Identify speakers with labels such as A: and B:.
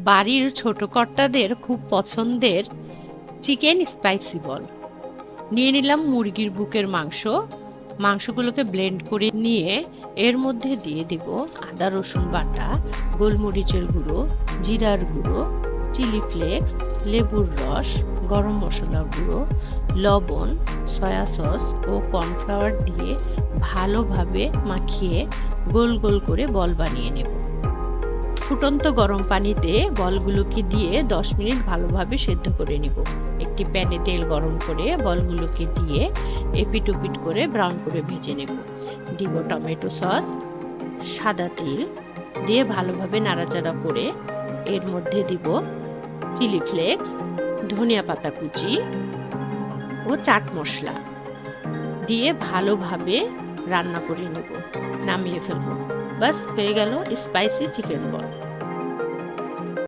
A: বাড়ির ছোট কর্তাদের খুব পছন্দের চিকেন স্পাইসি বল। নিয়ে নিলাম মুরগির বুকের মাংস। মাংসগুলোকে ব্লেন্ড করে নিয়ে এর মধ্যে দিয়ে দেব আদা রসুন বাটা, গোলমরিচের গুঁড়ো, জিরার গুঁড়ো, চিলি ফ্লেক্স, লেবুর রস, গরম মশলার গুঁড়ো, লবণ, সয়া সস ও কর্নফ্লাওয়ার দিয়ে ভালোভাবে মাখিয়ে গোল গোল করে বল বানিয়ে নেব। ফুটন্ত গরম পানিতে বলগুলোকে দিয়ে 10 মিনিট ভালোভাবে সেদ্ধ করে নিব। একটি প্যানে তেল গরম করে বলগুলোকে দিয়ে এপিট ওপিট করে ব্রাউন করে ভেজে নেব। দিব টমেটো সস, সাদা তিল দিয়ে ভালোভাবে নাড়াচাড়া করে এর মধ্যে দিব চিলি ফ্লেক্স, ধনিয়া পাতা কুচি ও চাট মশলা দিয়ে ভালোভাবে রান্না করে নেব। নামিয়ে ফেলবো। বাস হয়ে গেল স্পাইসি চিকেন বল।